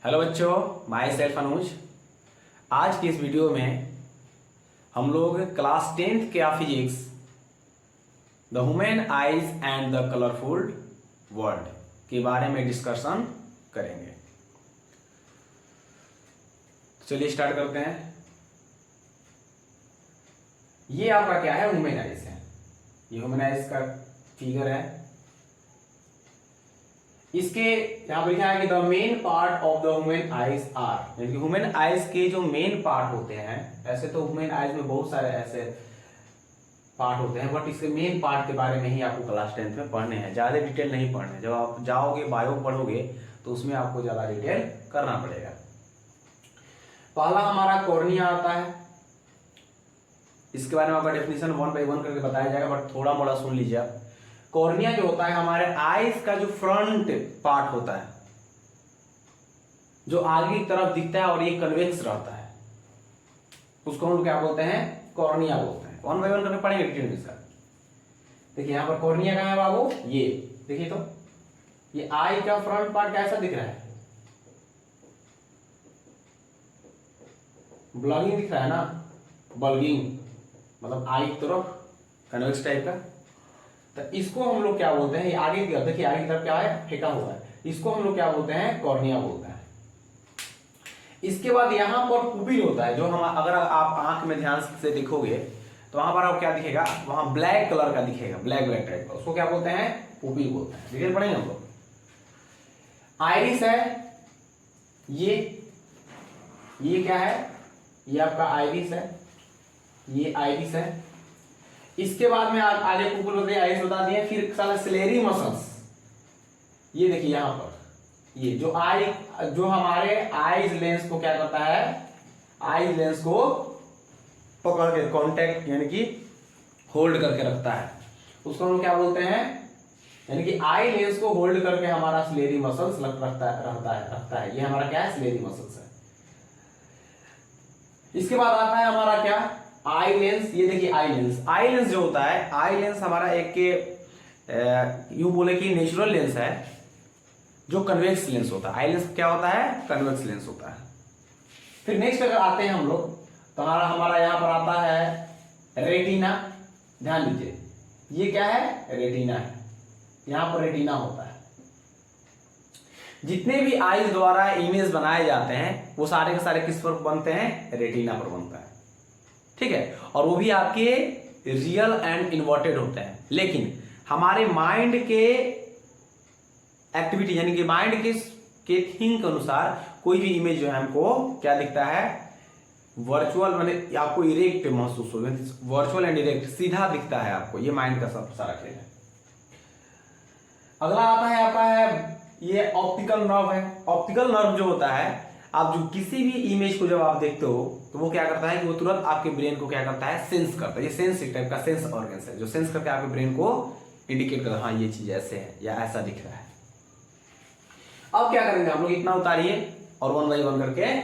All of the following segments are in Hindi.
हेलो बच्चों, माई सेल्फ अनुज। आज की इस वीडियो में हम लोग क्लास 10th के physics the human eyes and the colourful world के बारे में डिस्कशन करेंगे। चलिए स्टार्ट करते हैं। ये आपका क्या है? ह्यूमन आइज है। ये ह्यूमन आइज का फिगर है। इसके यहां पर लिखा है कि the main part of the human eyes are, यानी कि ह्यूमन आइज के जो मेन पार्ट होते हैं, ऐसे तो ह्यूमन आइज में बहुत सारे ऐसे पार्ट होते हैं, बट इसके मेन पार्ट के बारे में ही आपको क्लास 10th में पढ़ने हैं। ज्यादा डिटेल नहीं पढ़ने। जब आप जाओगे बायो पढ़ोगे तो उसमें आपको ज्यादा डिटेल करना पड़ेगा। पहला हमारा कॉर्निया आता है। इसके बारे में आपका डेफिनेशन 1 by 1 करके बताया जाएगा, बट थोड़ा मोड़ा सुन लीजिए आप। कॉर्निया जो होता है हमारे आईज का जो फ्रंट पार्ट होता है, जो आगे की तरफ दिखता है और ये कन्वेक्स रहता है, उसको हम क्या बोलते हैं? कॉर्निया बोलते हैं। 1 by 1 करके पढ़ेंगे डिटेल में इसका। देखिए यहां पर कॉर्निया कहां है बाबू? ये देखिए, तो ये आई का फ्रंट पार्ट कैसा दिख रहा है? ब्लगिंग दिख रहा है ना, बल्गिंग मतलब आई की तरफ कन्वेक्स टाइप का। तो इसको हम लोग क्या बोलते हैं? आगे की तरफ देखिए, आगे की तरफ क्या है? फेंका हुआ है। इसको हम लोग क्या बोलते हैं? कॉर्निया बोलते हैं। इसके बाद यहां पर पुपिल होता है, जो हम अगर आप आंख में ध्यान से देखोगे तो वहां पर आपको क्या दिखेगा? वहां ब्लैक कलर का दिखेगा, ब्लैक ब्लैक टाइप का। उसको क्या बोलते हैं? पुपिल बोलते हैं। डिटेल पढ़ेंगे हम लोग। आइरिस है ये क्या है? ये आपका आइरिस है। ये आइरिस है। इसके बाद में आगे पुपिल होते हैं, आइरिस बता दिए। फिर साला सिलेरी मसल्स, ये देखिए यहां पर, ये जो हमारे आईज लेंस को क्या करता है? आईज लेंस को पकड़ के कांटेक्ट यानी कि होल्ड करके रखता है, उसको हम क्या बोलते हैं? यानी कि आई लेंस को होल्ड करके हमारा सिलेरी मसल्स रखता है। ये हमारा क्या है? सिलेरी मसल्स है। इसके बाद आता है हमारा क्या? Eye lens. ये देखिए आई लेंस जो होता है, आई लेंस हमारा एक के यूं बोले कि नेचुरल लेंस है, जो कन्वेक्स लेंस होता है। आई लेंस क्या होता है? कन्वेक्स लेंस होता है। फिर नेक्स्ट अगर आते हैं हम लोग तो हमारा यहां पर आता है रेटिना। ध्यान दीजिए, ये क्या है? रेटिना है। यहां पर रेटिना होता है। जितने भी आईज द्वारा इमेज बनाए जाते हैं वो सारे के सारे किस पर बनते हैं? रेटिना पर बनता है। ठीक है, और वो भी आपके रियल एंड इन्वर्टेड होते हैं। लेकिन हमारे माइंड के एक्टिविटी यानी कि माइंड के थिंक अनुसार कोई भी इमेज जो है हमको क्या दिखता है? वर्चुअल, माने आपको इरेक्ट महसूस होगा। वर्चुअल एंड इरेक्ट, सीधा दिखता है आपको। ये माइंड का सब सारा खेल है। अगला आता है आपका है ये ऑप्टिकल नर्व है। ऑप्टिकल नर्व जो होता है, आप जो किसी भी इमेज को जब आप देखते हो तो वो क्या करता है कि वो तुरंत आपके ब्रेन को क्या करता है? सेंस करता है। ये सेंस टाइप का सेंस ऑर्गन है, जो सेंस करके आपके ब्रेन को इंडिकेट करता है, हाँ ये चीज ऐसे है या ऐसा दिख रहा है। अब क्या करेंगे हम लोग? इतना उतारिए और 1 by 1 करके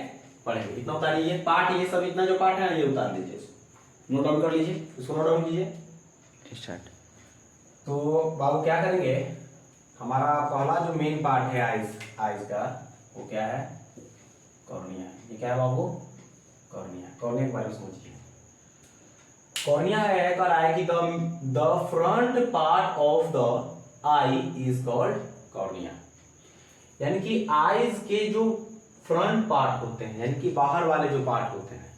पढ़ेंगे। इतना उतारिए पार्ट, ये सब इतना जो पार्ट है ये उतार लीजिए, नोट डाउन कर लीजिए, इसको नोट डाउन कीजिए। स्टार्ट। तो बाबू क्या करेंगे? हमारा पहला जो मेन पार्ट है आइज का, वो क्या है? कॉर्निया। ये क्या है बाबू? कॉर्निया। कॉर्निया के बारे में सोचिए। कॉर्निया है कर आई की the front part of the I is called cornea. यानी कि आईज के जो फ्रंट पार्ट होते हैं, यानी कि बाहर वाले जो पार्ट होते हैं,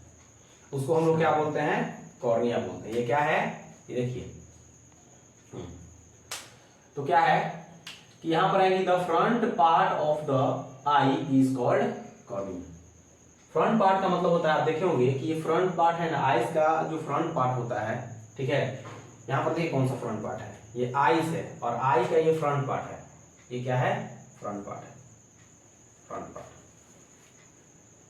उसको हम लोग क्या बोलते हैं? कॉर्निया बोलते हैं। ये क्या है? ये देखिए, तो क्या है कि यहां पर आएगी the front part of the I is called cornea. Front part का मतलब होता है, आप देखे होंगे कि ये फ्रंट पार्ट है ना, आईज का जो फ्रंट पार्ट होता है, ठीक है। यहां पर देखिए कौन सा फ्रंट पार्ट है? ये आईज है, और आई का ये फ्रंट पार्ट है। ये क्या है? फ्रंट पार्ट है। फ्रंट पार्ट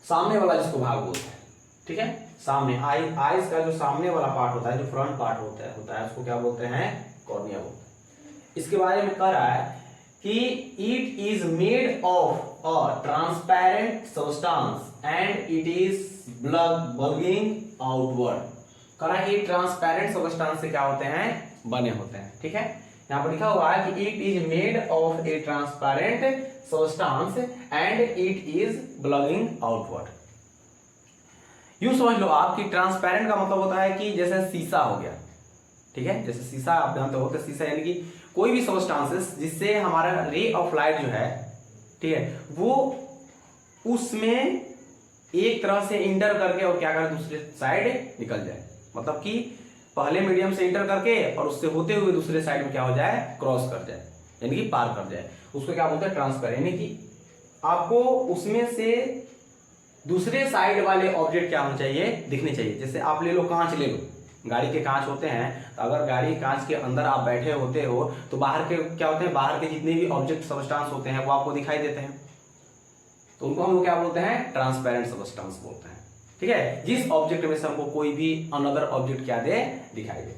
सामने वाला जिसको भाग बोलते हैं, ठीक है। सामने आईज का जो सामने वाला पार्ट होता है, जो फ्रंट पार्ट होता है उसको क्या बोलते हैं? कॉर्निया बोलते हैं। इसके बारे में कह रहा है कि it is made of a transparent substance and it is bulging outward. कह रहा है कि ट्रांसपेरेंट सब्सटेंस से क्या होते हैं? बने होते हैं, ठीक है। यहाँ पर लिखा हुआ है कि it is made of A transparent substance and it is bulging outward. यूं समझ लो आप कि ट्रांसपेरेंट का मतलब होता है कि जैसे शीशा हो गया, ठीक है, जैसे शीशा आप जानते हो तो शीशा यानी कि कोई भी सब्सटेंसेस जिससे हमारा रे ऑफ लाइट जो है, ठीक है, वो उसमें एक तरह से इंटर करके और क्या करे दूसरे साइड निकल जाए, मतलब कि पहले मीडियम से इंटर करके और उससे होते हुए दूसरे साइड में क्या हो जाए, क्रॉस कर जाए, यानी कि पार कर जाए, उसको क्या बोलते हैं ट्रांसपेरेंट। यानी कि आपको उसमें से दूसरे साइड वाले ऑब्जेक्ट क्या होना चाहिए, दिखने चाहिए। जैसे आप ले लो कांच, ले लो, गाड़ी के कांच होते हैं, तो अगर गाड़ी कांच के अंदर आप बैठे होते हो तो बाहर के क्या होते हैं, बाहर के जितने भी ऑब्जेक्ट सब्सटेंस होते हैं वो आपको दिखाई देते हैं, तो उनको हम लोग क्या बोलते हैं, ट्रांसपेरेंट सब्सटेंस बोलते हैं, ठीक है, जिस ऑब्जेक्ट में से हमको कोई भी अनदर ऑब्जेक्ट क्या दे, दिखाई दे।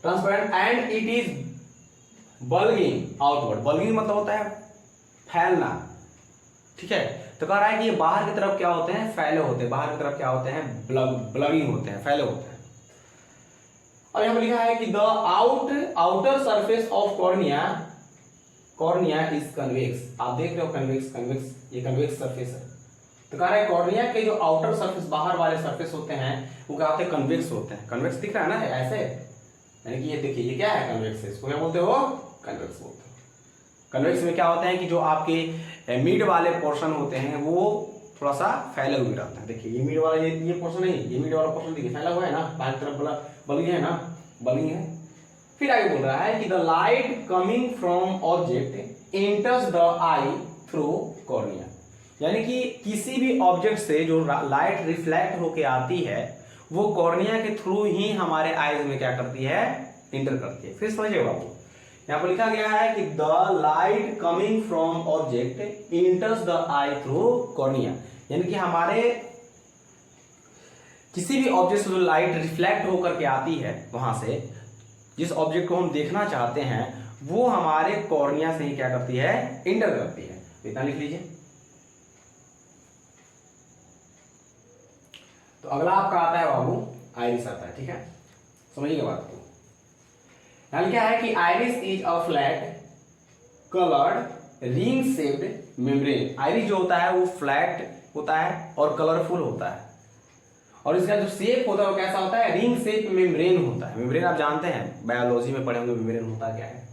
Transparent and it is bulging outward. Bulging मतलब होता है फैलना, ठीक है, तो कह रहा है कि ये बाहर की तरफ क्या होते हैं, फैले होते हैं, बाहर की तरफ क्या होते हैं, ब्लगिंग होते हैं, फैले होते हैं। और यहां पर लिखा है कि the outer surface of cornea, cornea is convex. आप देख रहे हो कन्वेक्स, कन्वेक्स, ये कन्वेक्स सरफेस है, तो कह रहा है कॉर्निया के जो आउटर सरफेस, बाहर वाले सरफेस होते हैं वो क्या होते हैं, कन्वेक्स होते हैं। कन्वेक्स दिख रहा है ना ऐसे, यानी कि ये देखिए ये क्या है, कन्वेक्स है, इसको क्या बोलते हो, कन्वेक्स बोलते हैं। कन्वेक्स में क्या होता है कि जो आपके मिड वाले पोर्शन होते हैं वो थोड़ा सा फैले हुए रहते हैं। देखिए ये मिड वाला, ये पोर्शन नहीं, ये मिड वाला पोर्शन देखिए फैला हुआ है ना, बाहर तरफ बल्गी है ना, बल्गी है। फिर आगे बोल रहा है कि the light coming from object enters the I through cornea, यानी कि किसी भी ऑब्जेक्ट से जो लाइट रिफ्लेक्ट होके आती है वो कॉर्निया के थ्रू ही हमारे आईज में क्या करती है, इंटर करती है। फिर समझिए बाबू, यहाँ पर लिखा गया है कि the light coming from object इंटर्स the I through cornea, यानी कि हमारे किसी भी ऑब्जेक्ट से जो लाइट रिफ्लेक्ट होकर के आती है, वहां से जिस ऑब्जेक्ट को हम देखना चाहते हैं वो हमारे कॉर्निया से ही क्या करती है, इंटर करती है। इतना लिख लीजिए। तो अगला आपका आता है बाबू आइरिस आता है, ठीक है, समझिएगा बात को। यहां लिखा है कि iris is a flat coloured ring shaped membrane. Iris जो होता है वो फ्लैट होता है और कलरफुल होता है, और इसका जो शेप होता है वो कैसा होता है, रिंग शेप मेम्ब्रेन होता है। मेम्ब्रेन आप जानते हैं, बायोलॉजी में पढ़े होंगे मेम्ब्रेन होता क्या है।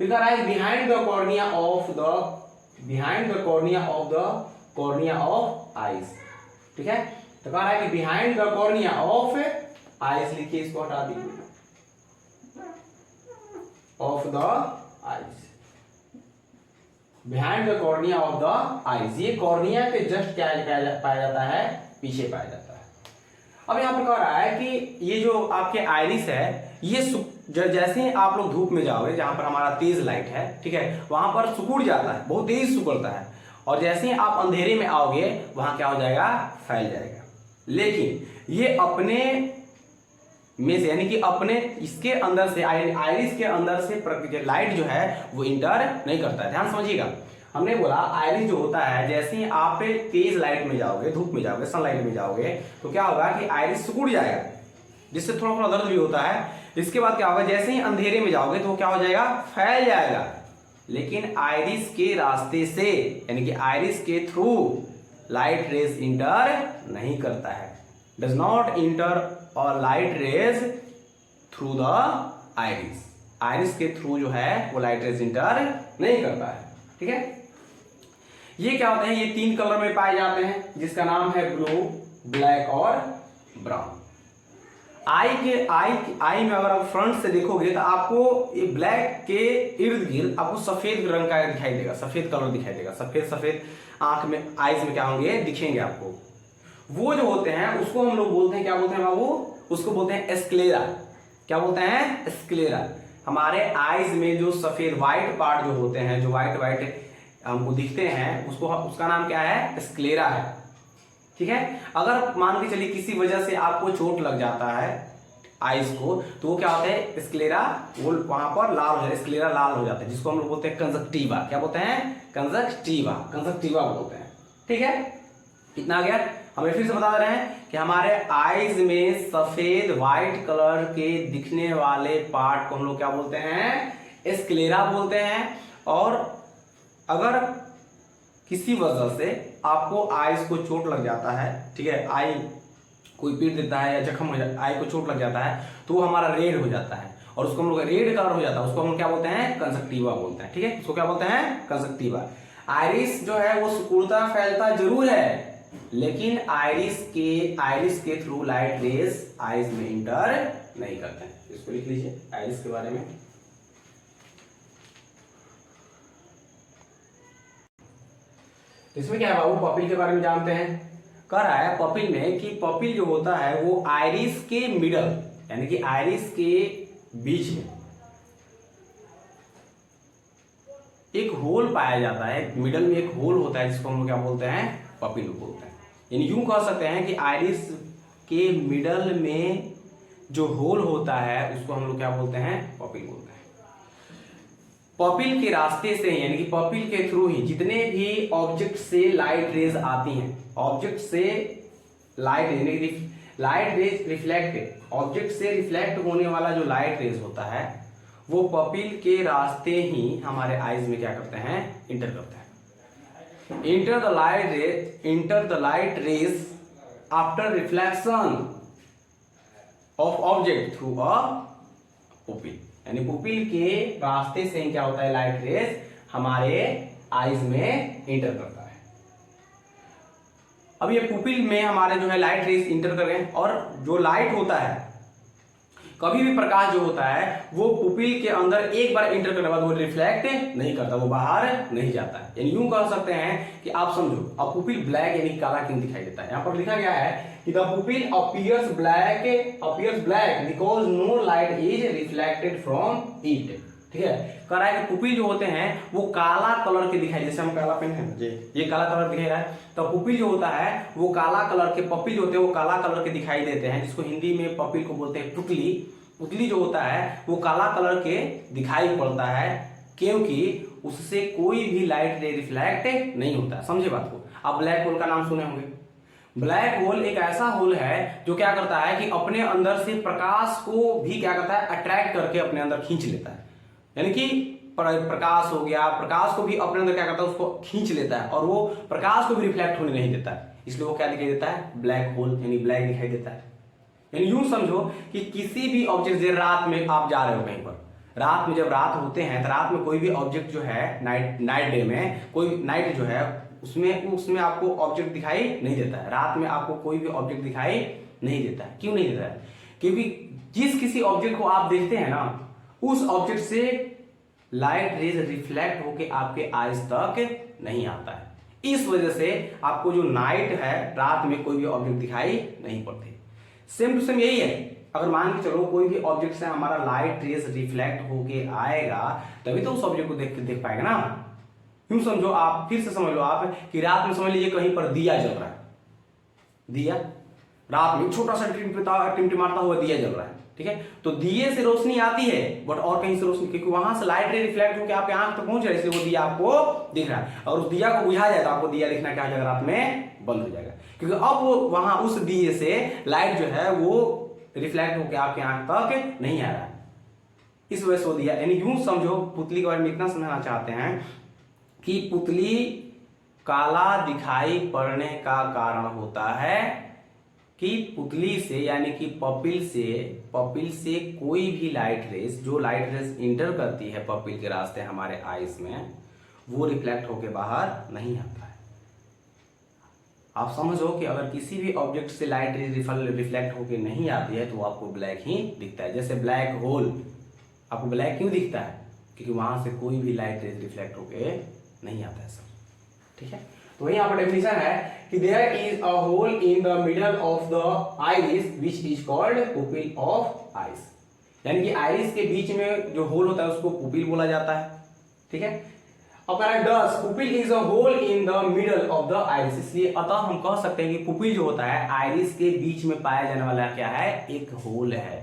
फिर कह रहा है behind the cornea of the eyes, ठीक है, तो कह रहा है कि behind the cornea of eyes, लिखिए इसको हटा दीजिए, of the eyes, behind the cornea of the eyes, ये कॉर्निया के जस्ट क्या पाया जाता है, पीछे पाया जाता है। अब यहां पर कह रहा है कि ये जो आपके आइरिस है ये जैसे ही आप लोग धूप में जाओगे, जहां पर हमारा तेज लाइट है, ठीक है, वहां पर सिकुड़ जाता है, बहुत तेज सिकुड़ता है, और जैसे ही आप अंधेरे में आओगे वहां क्या हो जाएगा, फैल जाएगा। लेकिन ये अपने में से, यानी कि अपने इसके अंदर से, आइरिस के अंदर से लाइट जो है वो इंटर नहीं करता है। ध्यान समझिएगा, हमने बोला आइरिस जो होता है, जैसे ही आप तेज लाइट में जाओगे, धूप में जाओगे, सनलाइट में जाओगे, तो क्या होगा कि आइरिस सिकुड़ जाएगा, जिससे थोड़ा थोड़ा दर्द भी होता है। इसके बाद क्या होगा, जैसे ही अंधेरे में जाओगे तो क्या हो जाएगा, फैल जाएगा। लेकिन आइरिस के रास्ते से, यानी कि आइरिस के थ्रू लाइट रेज इंटर नहीं करता है, डज नॉट इंटर और light rays through the iris. Iris के थ्रू जो है वो लाइट रेज इंटर नहीं करता है, ठीक है। ये क्या होते हैं, ये तीन कलर में पाए जाते हैं, जिसका नाम है ब्लू, ब्लैक और ब्राउन। आई में अगर आप फ्रंट से देखोगे तो आपको ये ब्लैक के इर्द गिर्द आपको सफेद रंग का दिखाई देगा, सफेद कलर दिखाई देगा, सफेद सफेद आंख में, आईज में क्या होंगे, दिखेंगे आपको। वो जो होते हैं उसको हम लोग बोलते हैं, क्या बोलते हैं बाबू, उसको बोलते हैं स्क्लेरा। क्या बोलते हैं, स्क्लेरा। हमारे आईज में जो सफेद व्हाइट पार्ट जो होते हैं, जो व्हाइट व्हाइट हमको दिखते हैं, उसका नाम क्या है, स्क्लेरा है, ठीक है। अगर मान के चलिए किसी वजह से आपको चोट लग जाता है आइज को, तो वो क्या होता है, स्क्लेरा, वो वहां पर लाल हो जाता है, स्क्लेरा लाल हो जाता है, जिसको हम लोग बोलते हैं कंजक्टिवा। क्या बोलते हैं, कंजक्टिवा, कंजक्टिवा बोलते हैं, ठीक है। इतना आ गया। हमें फिर से बता रहे हैं कि हमारे आईज में सफेद व्हाइट कलर के दिखने वाले पार्ट को हम लोग क्या बोलते हैं, स्क्लेरा बोलते हैं। और अगर किसी वजह से आपको आईज को चोट लग जाता है, ठीक है, आई कोई पीट देता है या जख्म हो जाता है, आई को चोट लग जाता है, तो वो हमारा रेड हो जाता है और उसको हम लोग रेड कलर हो जाता है, उसको हम क्या बोलते हैं, कंजक्टिवा बोलते हैं। ठीक है, उसको क्या बोलते हैं, कंजक्टिवा। आइरिस जो है वो सिकुड़ता फैलता जरूर है, लेकिन आइरिस के थ्रू लाइट रेज आइज में इंटर नहीं करते हैं। इसको लिख लीजिए आइरिस के बारे में। इसमें क्या है बाबू, पपिल के बारे में जानते हैं। कह रहा है पपिल में कि पपिल जो होता है वो आइरिस के मिडल यानी कि आइरिस के बीच में एक होल पाया जाता है, मिडल में एक होल होता है जिसको हम लोग क्या बोलते हैं, पपिल बोलते हैं। यानी यूं कह सकते हैं कि आइरिस के मिडल में जो होल होता है उसको हम लोग क्या बोलते हैं, पपिल बोलते हैं। पपिल के रास्ते से यानी कि पपिल के थ्रू ही जितने भी ऑब्जेक्ट से लाइट रेज आती हैं, ऑब्जेक्ट से लाइट रेज रिफ्लेक्ट, ऑब्जेक्ट से रिफ्लेक्ट होने वाला जो लाइट रेज होता है वो पपिल के रास्ते ही हमारे आईज में क्या करते हैं, इंटर करते हैं। Enter the light rays after reflection of object through a pupil, यानी पुपिल के रास्ते से क्या होता है, लाइट रेज हमारे आईज में इंटर करता है। अब ये पुपिल में हमारे जो है लाइट रेज इंटर कर गए, और जो लाइट होता है, कभी भी प्रकाश जो होता है वो पुपिल के अंदर एक बार इंटर करने के बाद वो रिफ्लेक्ट नहीं करता, वो बाहर नहीं जाता है। यानी यूं कह सकते हैं कि आप समझो, अब पुपिल ब्लैक यानी काला क्यों दिखाई देता है। यहां पर लिखा गया है कि the pupil appears black because no light is reflected from it. ठीक है, कह रहा है कि पुपिल जो होते हैं वो काला कलर के दिखाई, जैसे हम काला पेन है ये काला कलर दिखाई रहा है, तो पुपिल जो होता है वो काला कलर के, पपिल जो होते हैं वो काला कलर के दिखाई देते हैं, जिसको हिंदी में पपिल को बोलते हैं पुतली। पुतली जो होता है वो काला कलर के दिखाई पड़ता है क्योंकि उससे कोई भी लाइट रे रिफ्लेक्ट नहीं होता है। समझे बात को। आप ब्लैक होल का नाम सुने होंगे। ब्लैक होल एक ऐसा होल है जो क्या करता है कि अपने अंदर से प्रकाश को भी क्या करता है, अट्रैक्ट करके अपने अंदर खींच लेता है। यानी कि प्रकाश हो गया, प्रकाश को भी अपने अंदर क्या करता है, उसको खींच लेता है और वो प्रकाश को भी रिफ्लेक्ट होने नहीं देता है, इसलिए वो क्या दिखाई देता है, ब्लैक होल यानी ब्लैक दिखाई देता है। यानी यूं समझो कि किसी भी ऑब्जेक्ट, जैसे रात में आप जा रहे हो कहीं पर, रात में जब रात होते हैं तो रात में कोई भी ऑब्जेक्ट जो है, नाइट डे में कोई नाइट जो है उसमें आपको ऑब्जेक्ट दिखाई नहीं देता है। रात में आपको कोई भी ऑब्जेक्ट दिखाई नहीं देता है। क्यों नहीं देता है? क्योंकि जिस किसी ऑब्जेक्ट को आप देखते हैं ना, उस ऑब्जेक्ट से लाइट रेज रिफ्लेक्ट होके आपके आईज तक नहीं आता है। इस वजह से आपको जो नाइट है, रात में कोई भी ऑब्जेक्ट दिखाई नहीं पड़ती। सेम टू सेम यही है, अगर मान के चलो कोई भी ऑब्जेक्ट से हमारा लाइट रेज रिफ्लेक्ट होके आएगा तभी तो उस ऑब्जेक्ट को देख पाएगा ना। यूं समझो, आप फिर से समझ लो आप कि रात में समझ लीजिए कहीं पर दिया जल रहा है, दिया रात में छोटा सा टिमटिमाता हुआ दिया जल रहा है, ठीक है, तो दिए से रोशनी आती है बट और कहीं से रोशनी, क्योंकि वहां से लाइट रे रिफ्लेक्ट होकर आपके आंख तक पहुंच रहा है, इसलिए वो दिया आपको दिख रहा है। और उस दिया को बुझा जाए तो आपको दिया दिखना क्या हो जाएगा, रात में बंद हो जाएगा, क्योंकि अब वो वहां उस दिए से लाइट जो है वो रिफ्लेक्ट होकर आपके आंख तक नहीं आ रहा है, इस वजह से वो दिया। यानी यूं समझो, पुतली के बारे में इतना समझना चाहते हैं कि पुतली काला दिखाई पड़ने का कारण होता है कि पुतली से यानी कि पपिल से कोई भी लाइट रेज, जो लाइट रेज इंटर करती है पपिल के रास्ते हमारे आईज में, वो रिफ्लेक्ट होके बाहर नहीं आता है। आप समझो कि अगर किसी भी ऑब्जेक्ट से लाइट रेज रिफ्लेक्ट होके नहीं आती है तो वो आपको ब्लैक ही दिखता है। जैसे ब्लैक होल आपको ब्लैक क्यों दिखता है, क्योंकि वहां से कोई भी लाइट रेज रिफ्लेक्ट होके नहीं आता है सर। ठीक है, तो यहाँ पर डेफिनेशन है कि there is a hole in the middle of the iris which is called pupil of eyes. यानी कि आइरिस के बीच में जो होल होता है उसको पुपिल बोला जाता है। ठीक है, अब this pupil is a hole in the middle of the iris, इसलिए अतः हम कह सकते हैं कि पुपिल जो होता है आइरिस के बीच में पाया जाने वाला क्या है, एक होल है।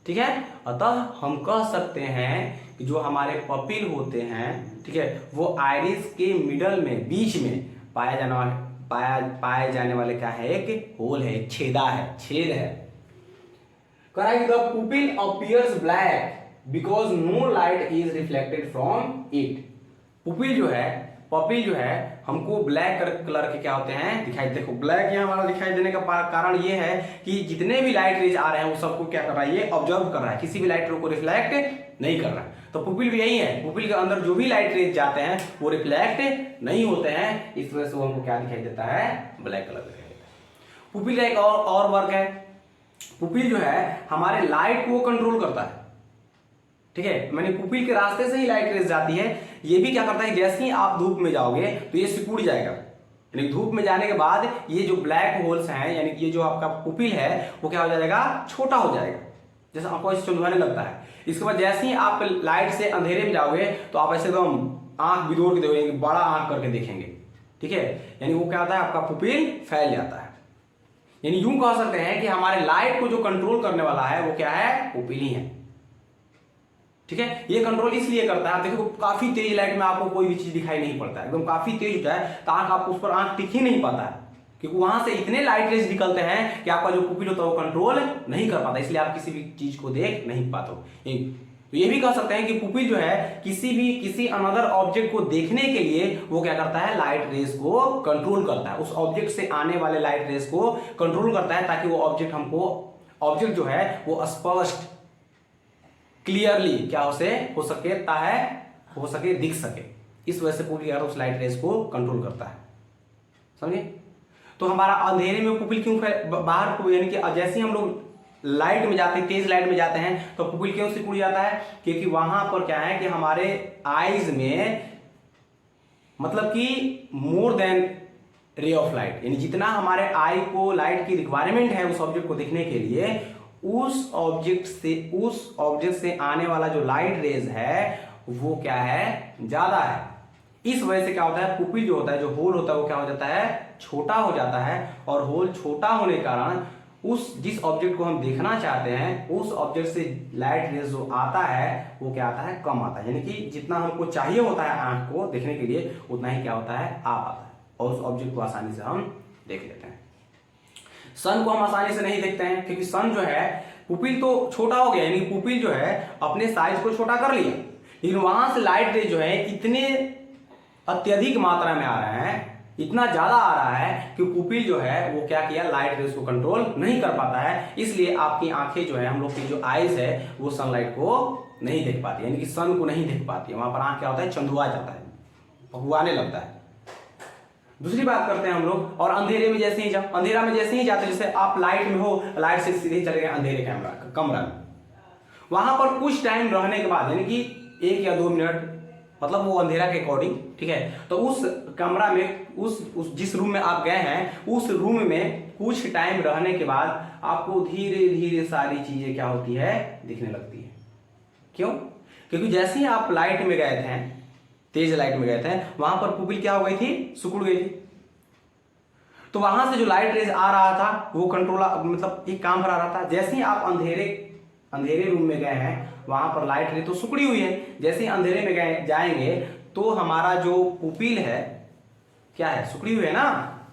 ठीक है, अतः हम कह सकते हैं कि जो हमारे पपिल होते हैं, ठीक है, वो आइरिस के मिडल में, बीच में पाया जाने वाला पाए जाने वाले क्या है, एक होल है, एक छेद है। Correct, the pupil appears black because no light is reflected from it. Pupil जो है हमको ब्लैक कलर के क्या होते हैं, दिखाई। देखो ब्लैक यहाँ हमारा दिखाई देने का कारण ये है कि जितने भी लाइट रेज आ रहे हैं वो सबको क्या कर रहा है, ये ऑब्जर्व कर रहा है, किसी भी लाइट रे को रिफ्लेक्ट नहीं कर रहा है। तो पुपिल भी यही है, पुपिल के अंदर जो भी लाइट रेज जाते हैं वो रिफ्लेक्ट नहीं होते हैं, इस वजह से वो हमको क्या दिखाई देता है, ब्लैक कलर दिखाई देता है। पुपिल का एक और वर्क है, पुपिल जो है हमारे लाइट को कंट्रोल करता है। ठीक है, मैंने पुपिल के रास्ते से ही लाइट रेज जाती है। ये भी क्या करता है, जैसे ही आप धूप में जाओगे तो ये सिकुड़ जाएगा, यानी धूप में जाने के बाद ये जो ब्लैक होल्स हैं, यानी कि ये जो आपका पुपिल है वो क्या हो जाएगा, छोटा हो जाएगा, जैसे आपको ऐसे चुंधवाने लगता है। इसके बाद जैसे ही आप लाइट से अंधेरे में जाओगे तो आप ऐसे एकदम आंख बिदोर के देखोगे, बड़ा आंख करके देखेंगे। ठीक है, यानी वो क्या होता है, आपका पुपिल फैल जाता है। यानी यूं कह सकते हैं कि हमारे लाइट को जो कंट्रोल करने वाला है वो क्या है, पुपिल ही है। ठीक है, ये कंट्रोल इसलिए करता है, देखो काफी तेज लाइट में आपको कोई भी चीज दिखाई नहीं पड़ता है, एकदम काफी तेज होता है तो आंख आप उस पर आंख टिक ही नहीं पाता है, क्योंकि वहां से इतने लाइट रेज निकलते हैं कि आपका जो पुपिल होता है वो कंट्रोल नहीं कर पाता, इसलिए आप किसी भी चीज को देख नहीं पाते हो। तो ये भी कह सकते हैं कि पुपिल जो है किसी अनदर ऑब्जेक्ट को देखने के लिए वो क्या करता है, लाइट रेज को कंट्रोल करता है, उस ऑब्जेक्ट से आने वाले लाइट रेज को कंट्रोल करता है, ताकि वो ऑब्जेक्ट जो है वो स्पष्ट क्लियरली क्या हो सके दिख सके। इस वजह से पुपिल उस लाइट रेज को कंट्रोल करता है, समझे। तो हमारा अंधेरे में पुपिल क्यों बाहर, यानी कि जैसे ही हम लोग लाइट में जाते हैं, तेज लाइट में जाते हैं तो पुपिल क्यों सिकुड़ जाता है, क्योंकि वहां पर क्या है कि हमारे आईज में मतलब कि more than ray of light, यानी जितना हमारे आई को लाइट की रिक्वायरमेंट है उस ऑब्जेक्ट को देखने के लिए, उस ऑब्जेक्ट से आने वाला जो लाइट रेज है वो क्या है, ज्यादा है। इस वजह से क्या होता है, पुपिल जो होता है, जो होल होता है वो क्या हो जाता है, छोटा हो जाता है, और होल छोटा होने के कारण जिस ऑब्जेक्ट को हम देखना चाहते हैं उस ऑब्जेक्ट से लाइट रेज जो आता है वो क्या आता है, कम आता है, यानी कि जितना हमको चाहिए होता है आंख को देखने के लिए उतना ही क्या होता है, आ पाता है, और उस ऑब्जेक्ट को आसानी से हम देख लेते हैं। सन को हम आसानी से नहीं देखते हैं, क्योंकि सन जो है पुपिल तो छोटा हो गया, यानी पुपिल जो है अपने साइज को छोटा कर लिया, लेकिन वहां से लाइट रे जो है इतने अत्यधिक मात्रा में आ रहे हैं, इतना ज्यादा आ रहा है कि पुपिल जो है वो क्या किया, लाइट रेज को कंट्रोल नहीं कर पाता है, इसलिए आपकी आंखें जो है, हम लोग की जो आईज है वो सनलाइट को नहीं देख पाती, यानी कि सन को नहीं देख पाती है, वहां पर आंख क्या होता है, चंदुआ जाता है, भगुआने लगता है। दूसरी बात करते हैं हम लोग, और अंधेरे में जैसे ही जाओ, अंधेरा में जैसे ही जाते, जैसे आप लाइट में हो, लाइट से सीधे चले गए अंधेरे कमरा में, वहां पर कुछ टाइम रहने के बाद, यानी कि 1 या 2 मिनट, मतलब वो अंधेरा के अकॉर्डिंग, ठीक है, तो उस कमरा में उस जिस रूम में आप गए हैं उस रूम में कुछ टाइम रहने के बाद आपको धीरे धीरे सारी चीजें क्या होती है, दिखने लगती है। क्यों? क्योंकि जैसे ही आप लाइट में गए थे, तेज लाइट में गए थे, वहां पर पुपिल क्या हो गई थी, सिकुड़ गई थी, तो वहां से जो लाइट रेज आ रहा था वो कंट्रोल, मतलब एक काम कर रहा था। जैसे ही आप अंधेरे रूम में गए हैं वहां पर लाइट रे तो सिकुड़ी हुई है, जैसे ही अंधेरे में गए जाएंगे तो हमारा जो पुपिल है क्या है, सिकुड़ी हुई है ना,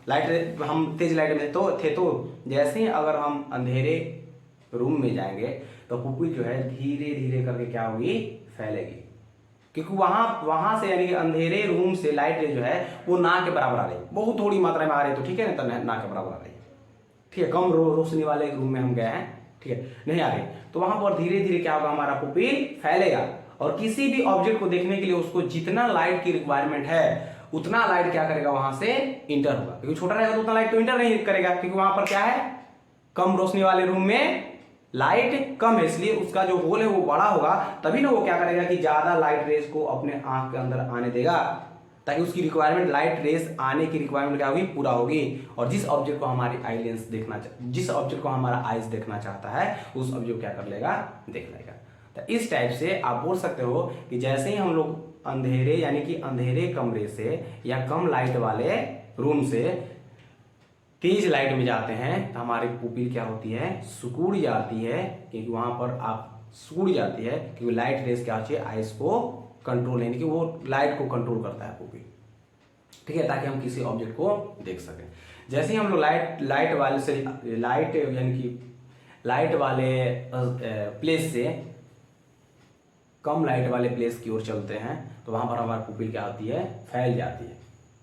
लाइट रे, हम तेज लाइट में तो जैसे ही अगर हम अंधेरे रूम में जाएंगे तो पुपिल जो है धीरे धीरे करके क्या होगी, फैलेगी, क्योंकि वहां से, यानी कि अंधेरे रूम से लाइट रे जो है वो ना के बराबर आ रही है, बहुत थोड़ी मात्रा में आ रही है, तो ठीक है ना, तो ना के बराबर आ रही है, ठीक है, कम रोशनी वाले रूम में हम गए हैं, ठीक है, नहीं आ रही, तो वहां पर धीरे धीरे क्या होगा, हमारा पुपिल फैलेगा, और किसी भी ऑब्जेक्ट को देखने के लिए उसको जितना लाइट की रिक्वायरमेंट है उतना लाइट क्या करेगा, वहां से इंटर होगा, क्योंकि छोटा रहेगा तो उतना लाइट तो इंटर नहीं करेगा, क्योंकि वहां पर क्या है, कम रोशनी वाले रूम में लाइट कम है, इसलिए उसका जो होल है वो बड़ा होगा, तभी ना वो क्या करेगा कि ज्यादा लाइट रेज को अपने आंख के अंदर आने देगा, ताकि उसकी रिक्वायरमेंट, लाइट रेज आने की रिक्वायरमेंट क्या होगी, पूरा होगी, और जिस ऑब्जेक्ट को हमारी आई लेंस जिस ऑब्जेक्ट को हमारा आईज देखना चाहता है उस ऑब्जेक्ट क्या कर लेगा, देख लेगा। तो इस टाइप से आप बोल सकते हो कि जैसे ही हम लोग अंधेरे, यानी कि अंधेरे कमरे से या कम लाइट वाले रूम से तेज लाइट में जाते हैं तो हमारी पुपिल क्या होती है, सिकुड़ जाती है, क्योंकि वहां पर आप सिकुड़ जाती है, क्योंकि लाइट रेज क्या होती है, आइस को कंट्रोल, यानी कि वो लाइट को कंट्रोल करता है पुपिल। ठीक है, ताकि हम किसी ऑब्जेक्ट को देख सकें। जैसे ही हम लोग लाइट वाले से लाइट यानी कि लाइट वाले प्लेस से कम लाइट वाले प्लेस की ओर चलते हैं तो वहाँ पर हमारी पुपिल क्या होती है, फैल जाती है,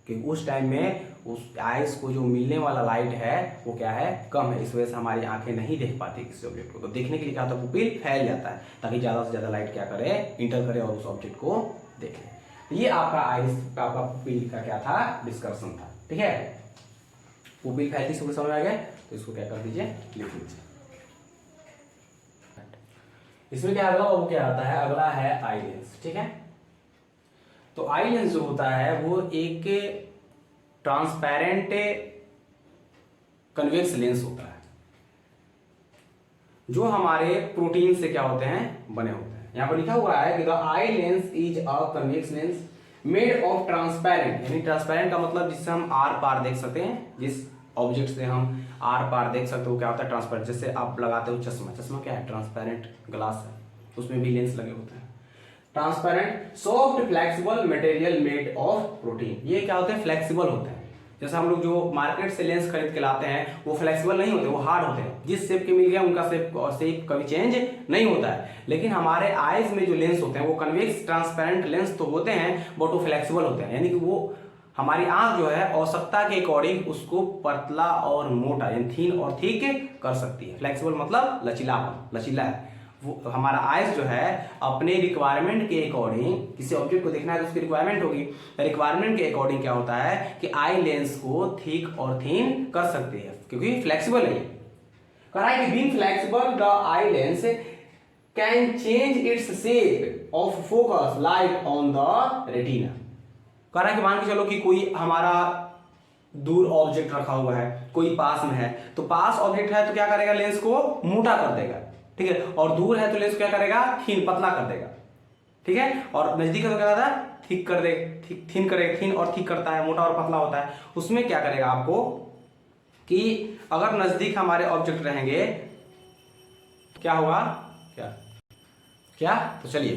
क्योंकि उस टाइम में उस आइस को जो मिलने वाला लाइट है वो क्या है, कम है। इस वजह से हमारी आंखें नहीं देख पाती किसी ऑब्जेक्ट को। तो देखने के लिए क्या होता है, पुपिल फैल जाता है ताकि ज़्यादा से ज़्यादा लाइट क्या करे, इंटर करे और उस ऑब्जेक्ट को देखे। तो ये आपका आइस का, आपका पुपिल का क्या था, डिस्कशन था। ठीक है, पुपिल फैलती समझ में आ गया, तो इसको क्या कर दीजिए, लिख लीजिए। इसमें क्या होगा, वो क्या आता है, अगला है आई लेंस। ठीक है, तो आई लेंस जो होता है वो एक ट्रांसपेरेंट कन्वेक्स लेंस होता है जो हमारे प्रोटीन से क्या होते हैं, बने होते हैं। यहां पर लिखा हुआ है कि the eye lens is a convex lens made of transparent, यानी ट्रांसपेरेंट का मतलब जिससे हम आर पार देख सकते हैं, जिस ऑब्जेक्ट से हम आर पार देख सकते हो क्या होता है, ट्रांसपेरेंट। जैसे आप लगाते हो चश्मा, चश्मा क्या है, ट्रांसपेरेंट ग्लास है, उसमें भी लेंस लगे होते हैं। Transparent soft flexible material made of protein, ये क्या होते हैं, फ्लेक्सिबल होते हैं। जैसे हम लोग जो मार्केट से लेंस खरीद के लाते हैं वो फ्लेक्सिबल नहीं होते, वो हार्ड होते हैं। जिस शेप के मिल गया उनका शेप कभी चेंज नहीं होता है। लेकिन हमारे आईज में जो लेंस होते हैं वो कन्वेक्स ट्रांसपेरेंट लेंस तो होते हैं बट वो फ्लेक्सिबल होते हैं, यानी कि वो हमारी आंख जो है आवश्यकता के अकॉर्डिंग उसको पतला और मोटा यानी थीन और थिक कर सकती है। फ्लेक्सिबल मतलब लचीलापन, लचीला है। वो हमारा आइज जो है अपने रिक्वायरमेंट के अकॉर्डिंग, किसी ऑब्जेक्ट को देखना है तो उसकी रिक्वायरमेंट होगी, रिक्वायरमेंट के अकॉर्डिंग क्या होता है कि आई लेंस को थिक और थिन कर सकती है क्योंकि फ्लेक्सिबल है। कह रहा है कि being flexible the eye lens can change its shape of focus light on the retina. कह रहा है कि मान के चलो कि कोई हमारा दूर ऑब्जेक्ट रखा हुआ है, कोई पास में है, तो पास ऑब्जेक्ट है तो क्या करेगा, लेंस को मोटा कर देगा। ठीक है, और दूर है तो लेंस क्या करेगा, थीन, पतला कर देगा। ठीक है, और नजदीक है तो क्या करता है, थिक कर दे, थिन करेगा, थिन और थिक करता है, मोटा और पतला होता है। उसमें क्या करेगा आपको कि अगर नजदीक हमारे ऑब्जेक्ट रहेंगे क्या होगा, क्या क्या, तो चलिए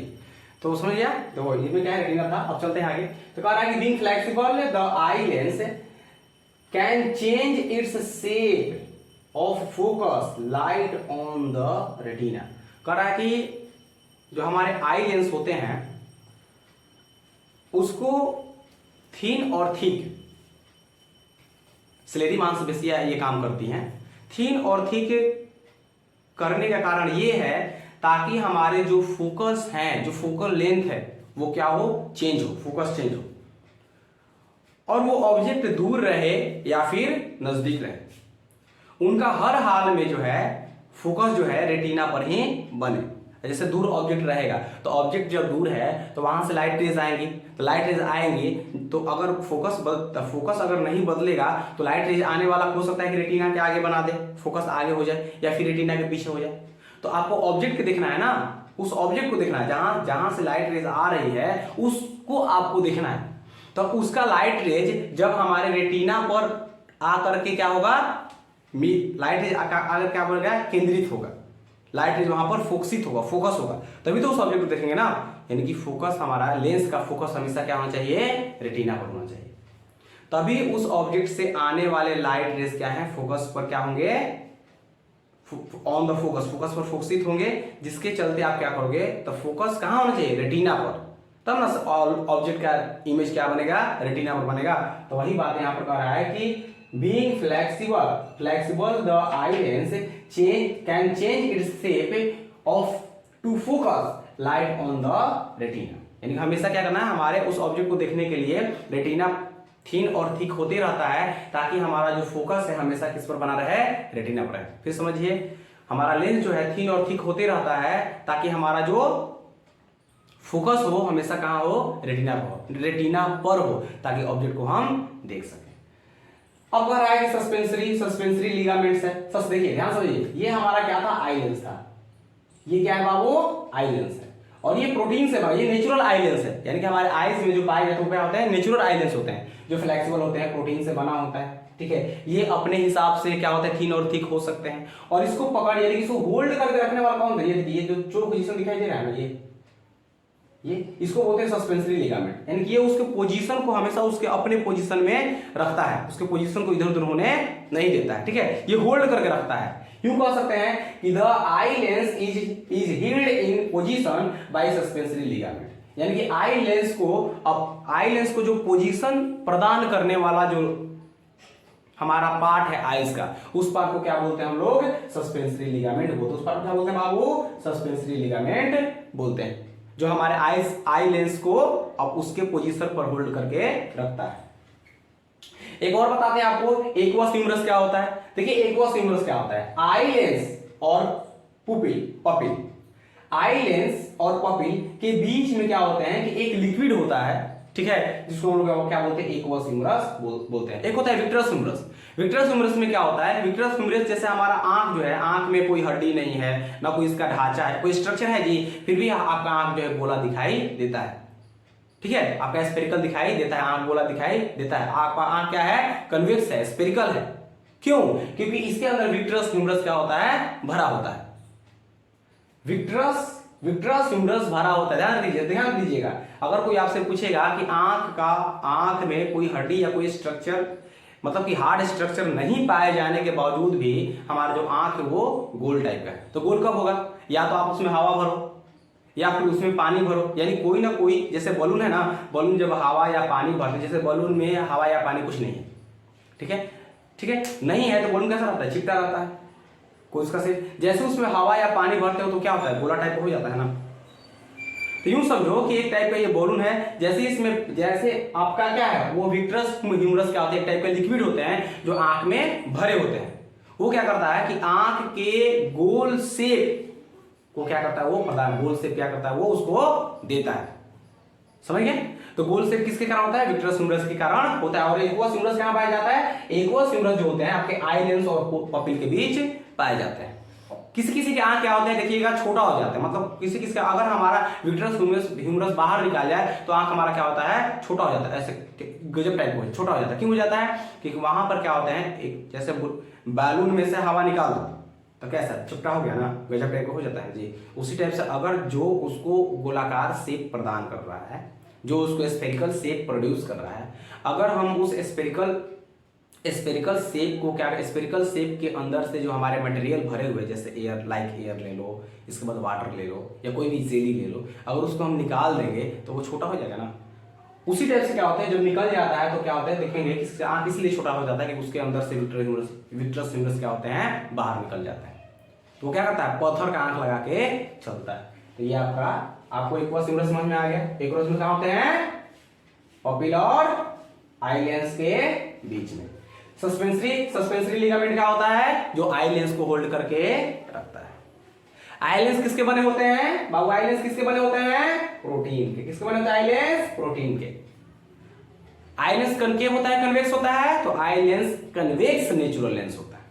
तो समझ गया। तो इसमें क्या है, रेटिना था। अब चलते हैं आगे। तो कह रहा है कि being flexible the eye lens can change its shape of focus light on the retina. कह रहा है कि जो हमारे आई लेंस होते हैं उसको थीन और थिक, सिलेरी मांसपेशियां ये काम करती हैं। थीन और थिक करने का कारण ये है ताकि हमारे जो फोकस हैं, जो फोकल लेंथ है वो क्या हो, चेंज हो, फोकस चेंज हो, और वो ऑब्जेक्ट दूर रहे या फिर नजदीक रहे, उनका हर हाल में जो है फोकस जो है रेटिना पर ही बने। जैसे दूर ऑब्जेक्ट रहेगा तो ऑब्जेक्ट जब दूर है तो वहां से लाइट रेज आएंगी, तो लाइट रेज आएंगी तो अगर फोकस अगर नहीं बदलेगा तो लाइट रेज आने वाला हो सकता है कि रेटिना के आगे बना दे, फोकस आगे हो जाए या फिर रेटिना के पीछे हो जाए। तो आपको ऑब्जेक्ट देखना है ना, उस ऑब्जेक्ट को देखना है जहां जहां से लाइट रेज आ रही है उसको आपको देखना है। तो उसका लाइट रेज जब हमारे रेटिना पर आकर के क्या होगा, लाइट रेज अगर क्या बोलेगा, केंद्रित होगा, लाइट रेज वहां पर फोकसित होगा, फोकस होगा, तभी तो उस ऑब्जेक्ट को देखेंगे ना। यानी कि फोकस, हमारा लेंस का फोकस हमेशा क्या होना चाहिए, रेटिना पर होना चाहिए। तभी उस ऑब्जेक्ट से आने वाले लाइट रेज क्या है, फोकस पर क्या होंगे, ऑन द फोकस, फोकस पर फोकसित होंगे, जिसके चलते आप क्या करोगे, तो फोकस कहां होना चाहिए, रेटिना पर, तब ना ऑब्जेक्ट का इमेज क्या बनेगा, रेटिना पर बनेगा। तो वही बात यहां पर कह रहा है कि being flexible the eye lens can change its shape of to focus light on the retina। यानी हमेशा क्या करना है, हमारे उस ऑब्जेक्ट को देखने के लिए रेटिना थीन और थिक होते रहता है ताकि हमारा जो फोकस है हमेशा किस पर बना रहे, रेटिना पर रहे। फिर समझिए, हमारा लेंस जो है थीन और थिक होते रहता है ताकि हमारा जो फोकस हो हमेशा कहां हो, रेटिना पर हो, ताकि ऑब्जेक्ट को हम देख सकें। अब कह रहा है कि सस्पेंसरी लिगामेंट्स है। देखिए ध्यान समझिए, ये हमारा क्या था, आई लेंस था, ये क्या है बाबू, आई लेंस है, और ये प्रोटीन से बना, ये नेचुरल आई लेंस है। यानी कि हमारे आईज में जो पाए जाते हैं क्या होते हैं, नेचुरल आई लेंस होते हैं, जो फ्लेक्सिबल होते हैं, प्रोटीन से बना होता है। ठीक है, ये अपने हिसाब से क्या होता है, थीन और थिक हो सकते हैं। और इसको पकड़, यानी कि इसको होल्ड करके रखने वाला कौन था, ये जो पोजीशन दिखाई दे रहा है ना, ये इसको बोलते हैं सस्पेंसरी लिगामेंट, यानी कि ये उसके पोजीशन को हमेशा उसके अपने पोजीशन में रखता है, उसके पोजीशन को इधर उधर होने नहीं देता है, ठीक है, ये होल्ड करके रखता है। यूं कह सकते हैं कि the eye lens is healed in position by suspensory ligament, यानी कि आई लेंस को जो पोजीशन प्रदान करने वाला जो हमारा पार्ट है आईज का, उस पार्ट को क्या बोलते हैं हम लोग? सस्पेंसरी लिगामेंट बोलते हैं। उस पार्ट को क्या बोलते हैं बाबू? सस्पेंसरी लिगामेंट बोलते हैं, जो हमारे आई लेंस को अब उसके पोजीशन पर होल्ड करके रखता है। एक और बताते हैं आपको, एक्वस ह्यूमरस क्या होता है। देखिए एक्वस ह्यूमरस क्या होता है, आई लेंस और पपिल, आई लेंस और पपिल के बीच में क्या होते हैं कि एक लिक्विड होता है, ठीक है, जिसको हम लोग क्या बोलते हैं? एक्वस ह्यूमरस बोलते हैं। एक होता है विट्रस ह्यूमरस। विट्रस ह्यूमरस में क्या होता है? विट्रस ह्यूमरस जैसे हमारा आंख जो है, आंख में कोई हड्डी नहीं है, ना कोई इसका ढांचा है, कोई स्ट्रक्चर है जी, फिर भी आपका आंख जो है गोला दिखाई देता है, ठीक है, आपका स्पेरिकल दिखाई देता है, आंख गोला दिखाई देता है। आपका आंख क्या है? कन्वेक्स है, स्पेरिकल है। क्यों? क्योंकि इसके अंदर विट्रस ह्यूमरस क्या होता है? भरा होता है। विट्रस ह्यूमरस भरा होता है। ध्यान दीजिएगा, अगर कोई आपसे पूछेगा कि आंख में कोई हड्डी या कोई स्ट्रक्चर, मतलब कि हार्ड स्ट्रक्चर नहीं पाए जाने के बावजूद भी हमारा जो आंख है वो गोल टाइप का है, तो गोल कब होगा? या तो आप उसमें हवा भरो या फिर उसमें पानी भरो, यानी कोई ना कोई, जैसे बलून है ना, बलून जब हवा या पानी भरते, जैसे बलून में हवा या पानी कुछ नहीं है, ठीक है, नहीं है तो बलून कैसा रहता है? चिपटा रहता है कोई उसका से, जैसे उसमें हवा या पानी भरते हो तो क्या होता है? गोला टाइप हो जाता है ना। तो यूं समझो कि एक टाइप का ये बलून है, जैसे आपका क्या है वो विट्रस ह्यूमरस क्या होता है? एक टाइप का लिक्विड होते हैं जो आंख में भरे होते हैं। वो क्या करता है कि आंख के गोल शेप को क्या करता है? वो प्रदान, गोल शेप क्या करता है? वो उसको देता है। समझ गए? तो गोल शेप किसके कारण होता है? विट्रस ह्यूमरस के कारण होता है। और एक्वस ह्यूमरस कहां पाया जाता है? एक्वस ह्यूमरस जो होते हैं आपके आई लेंस और पपिल के बीच पाए जाते हैं। किसी के आंख क्या होता है देखिएगा, छोटा हो जाता है, मतलब किसी का अगर हमारा विट्रस ह्यूमरस बाहर निकाल जाए तो आंख हमारा क्या होता है? छोटा हो जाता है, ऐसे गजब टाइप का छोटा हो जाता है। क्यों हो जाता है? क्योंकि वहां पर क्या होता है, एक जैसे बैलून में से हवा निकाल दो तो कैसा चुपटा हो गया ना, गजब टाइप का हो जाता है जी। उसी टाइप से अगर जो उसको गोलाकार शेप प्रदान कर रहा है, जो उसको स्फेरिकल शेप प्रोड्यूस कर रहा है, अगर हम उस स्पेरिकल शेप को क्या, स्पेरिकल शेप के अंदर से जो हमारे मटेरियल भरे हुए, जैसे एयर ले लो, इसके बाद वाटर ले लो या कोई भी जेली ले लो, अगर उसको हम निकाल देंगे तो वो छोटा हो जाएगा ना। उसी टाइप से क्या होता है, जब निकल जाता है तो क्या होता है देखेंगे कि आंख इसलिए छोटा हो जाता है कि उसके अंदर से विट्रस ह्यूमरस क्या होते हैं? बाहर निकल जाता है। तो वो क्या करता है? पत्थर का आंख लगा के चलता है। तो ये आपको एक्वस ह्यूमरस समझ में आ गया। एक्वस में क्या होते हैं? पपिल और आई लेंस के बीच में। सस्पेंसरी लिगामेंट क्या होता है? जो आई लेंस को होल्ड करके रखता है। आई लेंस किसके बने होते हैं बाबू? आई लेंस किसके बने होते हैं? प्रोटीन के। किसके बने होते हैं आई लेंस? प्रोटीन के। आई लेंस कनकेव होता है, कन्वेक्स होता है? तो eye lens convex natural lens होता है।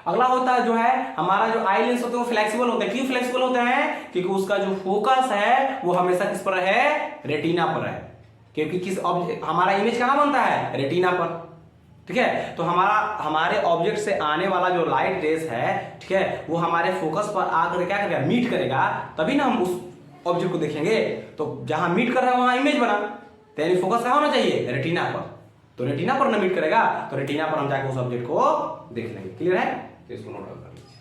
अगला होता है जो है हमारा जो आई लेंस होते हैं वो फ्लेक्सिबल होते हैं। क्यों फ्लेक्सिबल होते हैं? क्योंकि उसका जो फोकस है वो हमेशा किस पर है? रेटिना पर है। क्योंकि हमारा इमेज कहां बनता है? रेटिना पर, ठीक है। तो हमारे ऑब्जेक्ट से आने वाला जो लाइट रेस है, ठीक है, वो हमारे फोकस पर आकर क्या करेगा? मीट करेगा, तभी ना हम उस ऑब्जेक्ट को देखेंगे। तो जहां मीट कर रहा है वहां इमेज बना, तो यानी फोकस कहां होना चाहिए? रेटिना पर। तो रेटिना पर ना मीट करेगा तो रेटिना पर हम जाकर उस ऑब्जेक्ट को देख लेंगे। क्लियर है? तो इसको नोट कर लीजिए।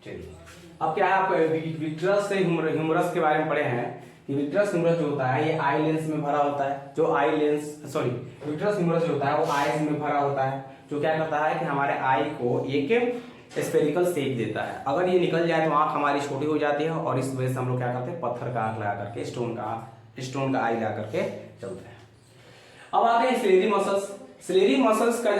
चलिए अब क्या है, आप विट्रस ह्यूमरस के बारे में पढ़े हैं कि विट्रस ह्यूमरस जो होता है ये आई लेंस में भरा होता है। विट्रस ह्यूमरस जो होता है वो आईज में भरा होता है, जो क्या करता है कि हमारे आई को एक स्फेरिकल शेप देता है। अगर ये निकल जाए तो आंख हमारी छोटी हो जाती है, और इस वजह से हम लोग क्या करते हैं? पत्थर का आंख लगा करके, स्टोन का आई लगा करके चलते हैं। अब आते हैं सिलेरी मसल्स। सिलेरी मसल्स का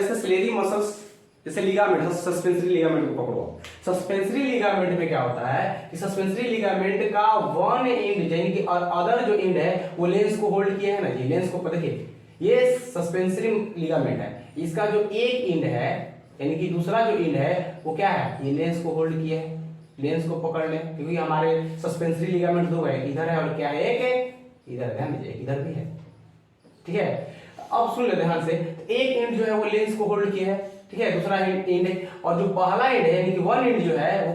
जैसे लिगामेंट, सस्पेंसरी लिगामेंट को पकड़ो। सस्पेंसरी लिगामेंट में क्या होता है कि सस्पेंसरी लिगामेंट का वन एंड यानी कि अदर जो एंड है वो लेंस को होल्ड किया है ना जी। लेंस को देखिए, ये सस्पेंसरी लिगामेंट है, इसका जो एक एंड है यानी कि दूसरा जो एंड है वो क्या है? ये लेंस को होल्ड किया है, लेंस को पकड़ ले। क्योंकि हमारे सस्पेंसरी लिगामेंट दो है, इधर है और क्या है? एक है इधर। ध्यान दीजिए इधर भी है, ठीक है। अब सुन ले ध्यान से, एक एंड जो है वो लेंस को होल्ड किया है, ठीक है, दूसरा एंड है, और जो पहला एंड है यानी कि वन एंड जो है वो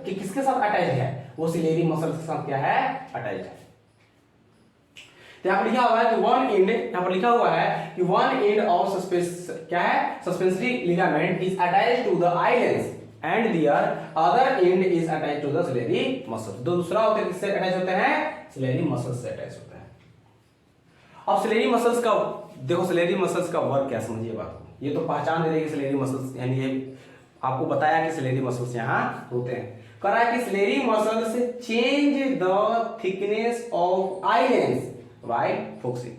किसके साथ अटैच है, वो सिलेरी मसल के साथ क्या है, अटैच है। तो यहाँ पर लिखा हुआ है कि वन एंड, यहाँ पर लिखा हुआ है कि वन एंड ऑफ क्या है, suspensory ligament is attached to the eye lens and their other end is attached to the ciliary muscle. दूसरा होते किससे अटैच होते हैं, सिलेरी मसल से अटैच होते हैं। अब सिलेरी मसल्स का देखो, सिलेरी मसल्स का वर्क क्या, समझिए बात को, ये तो पहचान दे रही है सिलेरी मसल्स, यानी ये आपको बताया कि सिलेरी मसल्स यहाँ होते हैं। कह रहा है कि ciliary muscles change the thickness of eye lens by focusing.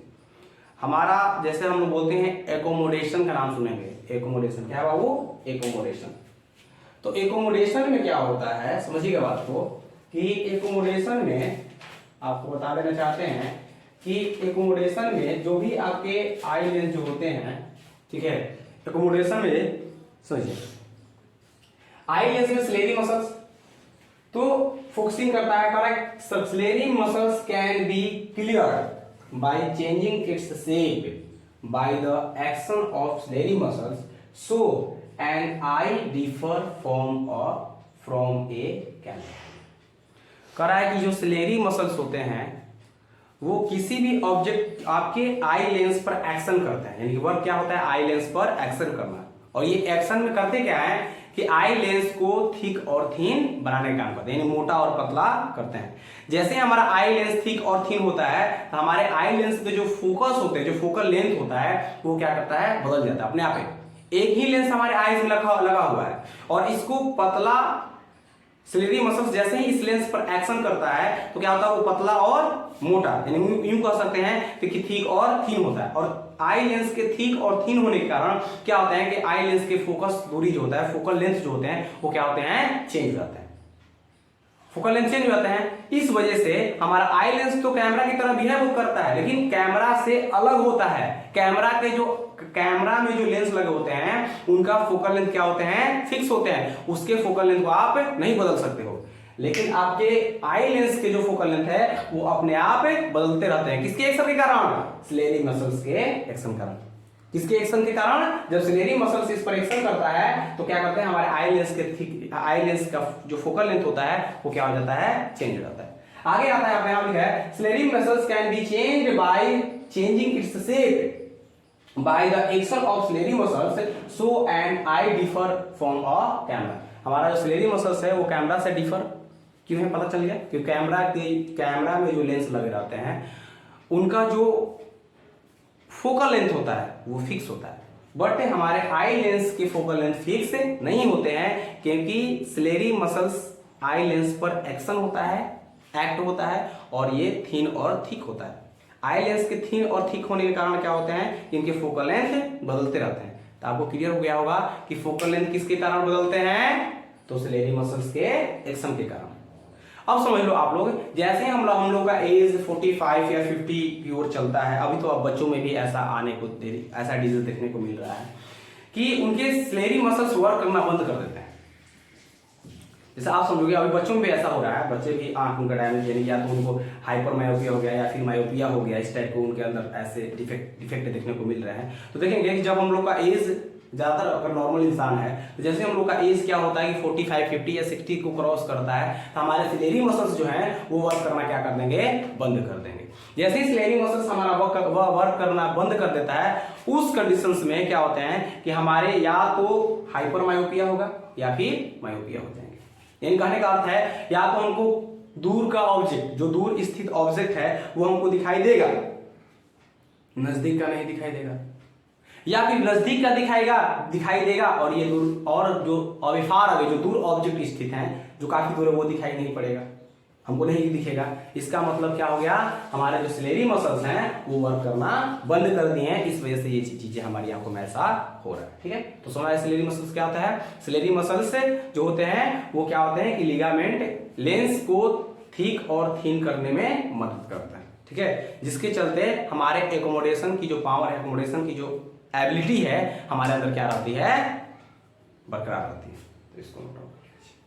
हमारा जैसे हम लोग बोलते हैं एकोमोडेशन का नाम सुनेंगे, एकोमोडेशन क्या है बाबू, एकोमोडेशन। तो एकोमोडेशन में क्या होता है, समझिएगा बात को, कि एकोमोडेशन में आपको बता देना चाहते हैं कि एकोमोडेशन में जो भी आपके आई लेंस जो होते हैं, ठीक है, एकोमोडेशन में समझिए आई लेंस में सिलेरी मसल्स तो फोकसिंग करता है, correct. Ciliary muscles can be clear by changing its shape by the action of ciliary muscles, so an eye differ from a camera. कह रहा है कि जो सिलेरी मसल्स होते हैं वो किसी भी ऑब्जेक्ट आपके आई लेंस पर एक्शन करते हैं, यानी वर्क क्या होता है, आई लेंस पर एक्शन करना। और ये एक्शन में करते क्या है कि आई लेंस को थिक और थीन बनाने का काम करते हैं, यानी मोटा और पतला करते हैं। जैसे हमारा आई लेंस थिक और थीन होता है तो हमारे आई लेंस के जो फोकस होते हैं, जो फोकल लेंथ होता है, वो क्या करता है, बदल जाता है अपने आप ही। एक ही लेंस हमारे आई में लगा हुआ है और इसको पतला सिलेरी मसल्स जैसे ही इस लेंस पर एक्शन करता है तो क्या होता है, वो पतला और मोटा, यानी यूं कह सकते हैं कि थिक और थीन होता है। और आई लेंस के थिक और थीन होने के कारण क्या होता है कि आई लेंस के फोकस दूरी जो होता है, फोकल लेंथ जो होते हैं, वो क्या होते हैं, चेंज हो जाते हैं, फोकल लेंथ चेंज हो जाते हैं। इस वजह से हमारा आई लेंस तो कैमरा की तरह बिहेव करता है, लेकिन कैमरा से अलग होता है। कैमरा में जो लेंस लगे होते हैं उनका फोकल लेंथ क्या होते हैं, फिक्स होते हैं, उसके फोकल लेंथ को आप नहीं बदल सकते हो। लेकिन आपके आई लेंस के जो फोकल लेंथ है वो अपने आप बदलते रहते हैं, किसके एक्शन के कारण, सिलेरी मसल्स के एक्शन कारण। किसके एक्शन के कारण, जब सिलेरी मसल्स इस पर एक्शन करता है तो क्या करते हैं, हमारे आई लेंस का जो फोकल लेंथ होता है वो क्या हो जाता है, चेंज हो जाता है। आगे आता है, यहाँ लिखा है ciliary muscles can be changed by changing its shape by the action of ciliary muscles, so an eye differ from a camera. हमारा जो सिलेरी मसल्स है वो कैमरा से डिफर क्यों है, पता चल गया, क्योंकि कैमरा में जो लेंस लगे रहते हैं उनका जो फोकल लेंथ होता है वो फिक्स होता है, बट हमारे आई लेंस के फोकल लेंथ फिक्स नहीं होते हैं, क्योंकि सिलेरी मसल्स आई लेंस पर एक्शन होता है, एक्ट होता है, और ये थीन और थिक होता है। आई लेंस के थीन और थिक होने के कारण क्या होते हैं, इनके फोकल लेंथ बदलते रहते हैं। तो आपको क्लियर हो गया होगा कि फोकल लेंथ किसके कारण बदलते हैं, तो सिलेरी मसल्स के एक्शन के कारण। अब समझ लो आप लोग, जैसे हम लोग का एज 45 या 50 की ओर चलता है, अभी तो अब बच्चों में भी ऐसा ऐसा डिजीज देखने को मिल रहा है कि उनके सिलेरी मसल्स वर्क करना बंद कर देते हैं। जैसे आप समझोगे अभी बच्चों में भी ऐसा हो रहा है, बच्चे भी आंख उनका डैमेज, यानी या तो उनको हाइपर मायोपिया हो गया या फिर मायोपिया हो गया, इस टाइप को उनके अंदर ऐसे डिफेक्ट देखने को मिल रहे हैं। तो देखेंगे कि जब हम लोग का एज ज्यादातर अगर नॉर्मल इंसान है तो जैसे हम लोग का एज क्या होता है कि 45, 50 या 60 को क्रॉस करता है तो हमारे सिलेरी मसल्स जो हैं वो वर्क करना क्या कर देंगे, बंद कर देंगे। जैसे ही सिलेरी मसल्स हमारा वर्क करना बंद कर देता है, उस कंडीशंस में क्या होते हैं कि हमारे या तो हाइपर मायोपिया होगा या फिर मायोपिया हो जाएंगे। यानी कहने का अर्थ है या तो हमको दूर का ऑब्जेक्ट, जो दूर स्थित ऑब्जेक्ट है वो हमको दिखाई देगा, नजदीक का नहीं दिखाई देगा, या फिर नजदीक का दिखाई देगा और ये दूर, और जो अविफार अवे जो दूर ऑब्जेक्ट स्थित हैं, जो काफी दूर है, वो दिखाई नहीं पड़ेगा, हमको नहीं दिखेगा। इसका मतलब क्या हो गया, हमारे जो सिलेरी मसल्स हैं वो वर्क करना बंद कर दिए हैं, इस वजह से ये चीजें हमारी आंखों में ऐसा हो रहा है। ठीक है, तो समझ सिलेरी मसल्स क्या होता है, सिलेरी मसल्स जो होते हैं वो क्या होते हैं कि लिगामेंट लेंस को थिक और थीन करने में मदद करता है। ठीक है, जिसके चलते हमारे एकोमोडेशन की जो पावर है, एकोमोडेशन की जो एबिलिटी है हमारे अंदर क्या रहती है, बरकरार रहती है। तो इसको नोट डाउन कर लीजिए।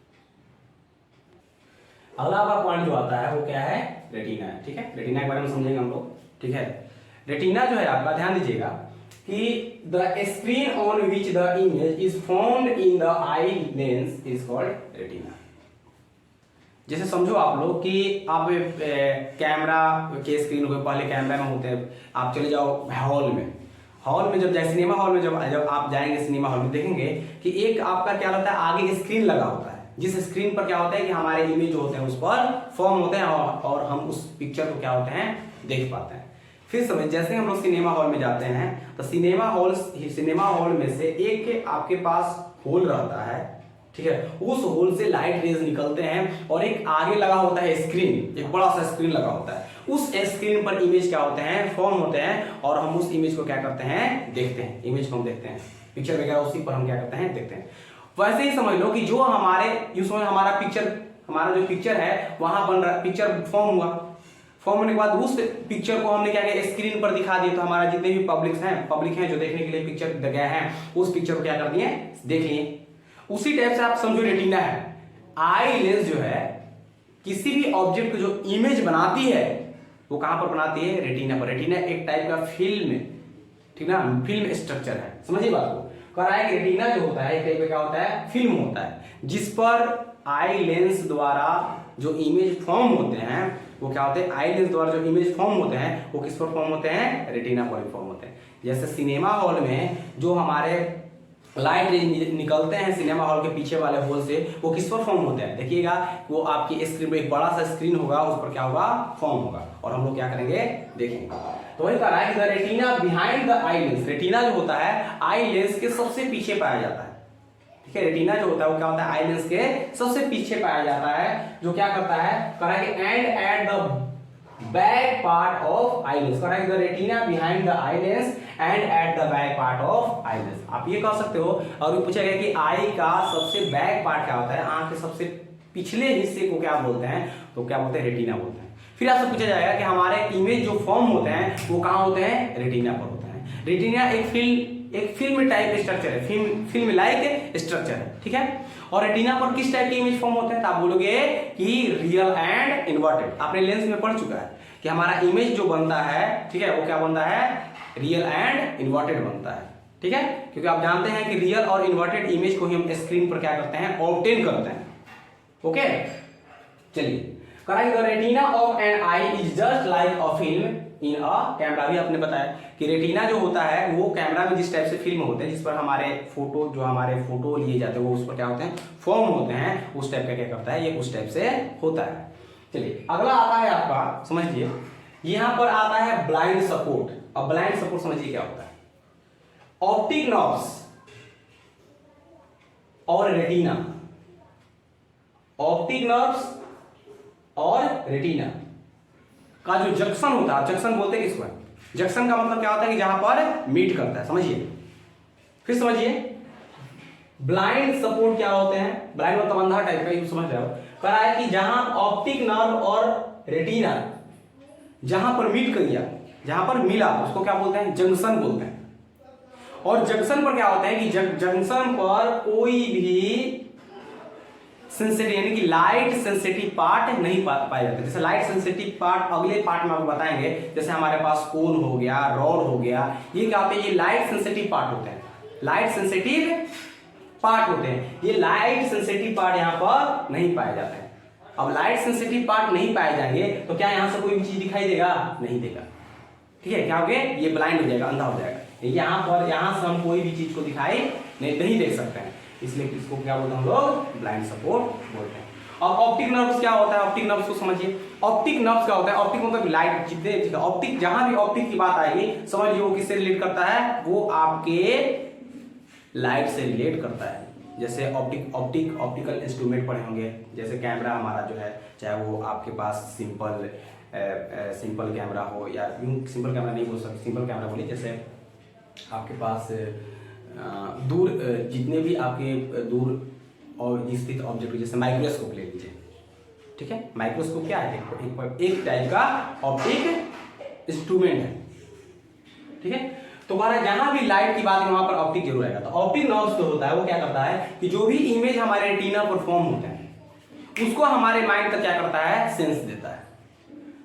अगला आपका पॉइंट जो आता है वो क्या है, रेटिना है। ठीक है, रेटिना के बारे में समझेंगे हम लोग। ठीक है, रेटिना जो है आपका, ध्यान दीजिएगा, कि the screen on which the image is found in the eye lens is called retina. जैसे समझो आप लोग कि आप कैमरा के स्क्रीन को पहले कैमरा में होते हैं, आप चले जाओ हॉल में, हॉल में जब जाए सिनेमा हॉल में जब आप जाएंगे सिनेमा हॉल में देखेंगे कि एक आपका क्या होता है आगे स्क्रीन लगा होता है, जिस स्क्रीन पर क्या होता है कि हमारे इमेज जो होते हैं उस पर फॉर्म होते हैं और हम उस पिक्चर को क्या होते हैं देख पाते हैं। फिर समझ जैसे हम लोग सिनेमा हॉल में जाते हैं तो सिनेमा हॉल में से एक आपके पास होल रहता है, ठीक है, उस होल से लाइट रेज निकलते हैं और एक आगे लगा होता है स्क्रीन, एक बड़ा सा स्क्रीन लगा होता है, उस स्क्रीन पर इमेज क्या होते हैं फॉर्म होते हैं और हम उस इमेज को क्या करते हैं देखते हैं, इमेज को हम देखते हैं, पिक्चर वगैरह उसी पर हम क्या करते हैं देखते हैं। वैसे ही समझ लो कि जो हमारे हमारा जो पिक्चर है वहां बन रहा, पिक्चर फॉर्म हुआ, फॉर्म होने के बाद उस पिक्चर को हमने क्या किया स्क्रीन पर दिखा दिया, तो हमारा जितने भी पब्लिक हैं जो देखने के लिए पिक्चर गए हैं उस पिक्चर को क्या कर दिए देख लिए। उसी टाइप से आप समझो रेटिना है, आई लेंस जो है किसी भी ऑब्जेक्ट को जो इमेज बनाती है वो कहां पर बनाती है रेटिना पर। रेटिना एक टाइप का फिल्म, ठीक ना, फिल्म स्ट्रक्चर है, समझिए बात को। कर आए रेटिना जो होता है एक टाइप का क्या होता है फिल्म होता है, जिस पर आई लेंस द्वारा जो इमेज फॉर्म होते हैं वो क्या होते हैं, आई लेंस द्वारा जो इमेज फॉर्म होते हैं वो किस पर फॉर्म होते हैं रेटिना पर फॉर्म होते हैं। जैसे सिनेमा हॉल में जो हमारे लाइट रेज निकलते हैं सिनेमा हॉल के पीछे वाले होल से वो किस पर फॉर्म होते हैं, देखिएगा वो आपकी स्क्रीन पर एक बड़ा सा स्क्रीन होगा उस पर क्या होगा फॉर्म होगा और हम लोग क्या करेंगे देखेंगे। तो वही कह रहा है कि the retina behind the eye lens, retina जो होता है आई लेंस के सबसे पीछे पाया जाता है, ठीक है, रेटिना जो होता है वो क्या होता है आई लेंस के सबसे पीछे पाया जाता है, जो क्या करता है कह रहा है कि and at the back part of eye lens, कह रहा है the retina behind the eye lens and at the back part of eye lens. आप ये कह सकते हो और ये पूछा गया कि आई का सबसे बैक पार्ट क्या होता है, आंख के सबसे पिछले हिस्से को क्या बोलते हैं, तो क्या बोलते हैं रेटिना बोलते हैं। फिर आपसे पूछा जाएगा कि हमारे इमेज जो फॉर्म होते हैं वो कहां होते हैं रेटिना पर होते हैं। रेटिना एक फिल्म टाइप स्ट्रक्चर है, फिल्म लाइक स्ट्रक्चर है, ठीक है। और रेटिना पर किस टाइप के इमेज फॉर्म होते हैं, तो आप बोलोगे कि रियल एंड इन्वर्टेड। आपने लेंस में पढ़ चुका है कि हमारा इमेज जो बनता है, ठीक है, वो क्या बनता है रियल एंड इन्वर्टेड बनता है, ठीक है, क्योंकि आप जानते हैं कि रियल और इन्वर्टेड इमेज को ही हम स्क्रीन पर क्या करते हैं ऑब्टेन करते हैं। ओके, चलिए the retina of an eye is just like a film in a camera. भी आपने बताया कि रेटिना जो होता है वो कैमरा में जिस टाइप से फिल्म होते हैं जिस पर हमारे फोटो लिए जाते हैं वो उस पर क्या होते हैं फॉर्म होते हैं, उस टाइप का क्या करता है ये उस टाइप से होता है। चलिए अगला आता है आपका, समझिए यहां पर आता है ब्लाइंड सपोर्ट। अब ब्लाइंड सपोर्ट समझिए क्या होता है, ऑप्टिक नर्व्स और रेटिना, ऑप्टिक नर्व्स और रेटिना का जो जंक्शन होता है, जंक्शन बोलते हैं किसको, जंक्शन का मतलब क्या होता है कि जहां पर मीट करता है, समझिए। फिर समझिए ब्लाइंड सपोर्ट क्या होते हैं, ब्लाइंड मतलब अंधा टाइप का, ये समझ रहे हो। कह रहा है कि जहां ऑप्टिक नर्व और रेटिना जहां पर मीट कर गया, जहां पर मिला उसको क्या बोलते हैं जंक्शन बोलते हैं। और जंक्शन पर क्या होता है कि जंक्शन पर कोई भी सेंसिटिव यानी कि लाइट सेंसिटिव पार्ट नहीं पाया जाता। जैसे लाइट सेंसिटिव पार्ट अगले पार्ट में आपको बताएंगे, जैसे हमारे पास कोन हो गया, रॉड हो गया, ये क्या होते हैं, ये लाइट सेंसिटिव पार्ट होते हैं, लाइट सेंसिटिव पार्ट होते हैं। ये लाइट सेंसिटिव पार्ट यहाँ पर नहीं पाए जाते हैं। अब लाइट सेंसिटिव पार्ट नहीं पाए जाएंगे तो क्या यहाँ से कोई भी चीज दिखाई देगा, नहीं देगा, ठीक है, क्या हो गया ये ब्लाइंड हो जाएगा, अंधा हो जाएगा। यहाँ से हम कोई भी चीज को दिखाई नहीं देख सकते हैं, इसलिए इसको क्या बोलते हैं हम लोग ब्लाइंड सपोर्ट बोलते हैं। अब ऑप्टिक नर्व्स क्या होता है, ऑप्टिक नर्व्स को समझिए। ऑप्टिक नर्व्स क्या होता है, ऑप्टिक मतलब लाइट, जितने ऑप्टिक जहां भी ऑप्टिक की बात आएगी समझ लीजिए वो किससे रिलेट करता है, वो आपके लाइट से रिलेट करता है। जैसे ऑप्टिकल इंस्ट्रूमेंट पढ़े होंगे, जैसे कैमरा हमारा जो है, चाहे वो आपके पास सिंपल कैमरा हो या सिंपल कैमरा नहीं बोल सकते, सिंपल कैमरा बोलिए, जैसे आपके पास दूर जितने भी आपके दूर और स्थित ऑब्जेक्ट, जैसे माइक्रोस्कोप ले लीजिए, ठीक है, माइक्रोस्कोप क्या है, एक टाइप का ऑप्टिक इंस्ट्रूमेंट है, ठीक है। तो हमारा जहां भी लाइट की बात है वहां पर ऑप्टिक जरूर आएगा। तो ऑप्टिक नर्व्स जो होता है वो क्या करता है कि जो भी इमेज हमारे रेटिना पर फॉर्म होता है उसको हमारे माइंड का क्या करता है सेंस देता है।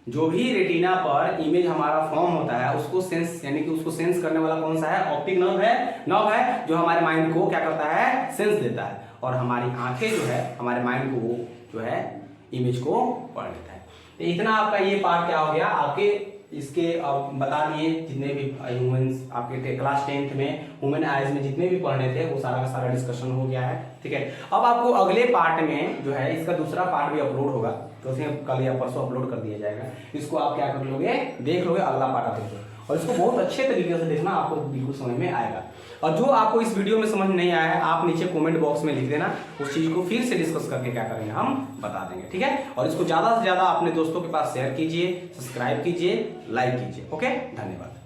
जो भी रेटिना पर इमेज हमारा फॉर्म होता है उसको सेंस यानी कि उसको सेंस करने वाला कौन सा है, ऑप्टिक नर्व है जो हमारे माइंड को क्या करता है, सेंस देता है, और हमारी आंखें जो है हमारे माइंड को जो है इमेज को पढ़ लेता है। तो इतना आपका ये पार्ट क्या हो गया, आपके इसके बता दिए जितने भी ह्यूमंस आपके थे क्लास 10th में ह्यूमन आइज में जितने भी पढ़ने थे वो सारा का सारा डिस्कशन हो गया है। ठीक है, अब आपको अगले पार्ट में जो है इसका दूसरा पार्ट भी अपलोड होगा, तो उसमें कल या परसों अपलोड कर दिया जाएगा। इसको आप क्या कर लोगे, देख लोगे, अगला पार्ट आप देखोगे और इसको बहुत अच्छे तरीके से देखना, आपको बिल्कुल समझ में आएगा। और जो आपको इस वीडियो में समझ नहीं आया है आप नीचे कमेंट बॉक्स में लिख देना, उस चीज को फिर से डिस्कस करके क्या करेंगे हम बता देंगे। ठीक है, और इसको ज्यादा से ज्यादा अपने दोस्तों के पास शेयर कीजिए, सब्सक्राइब कीजिए, लाइक कीजिए। ओके, धन्यवाद।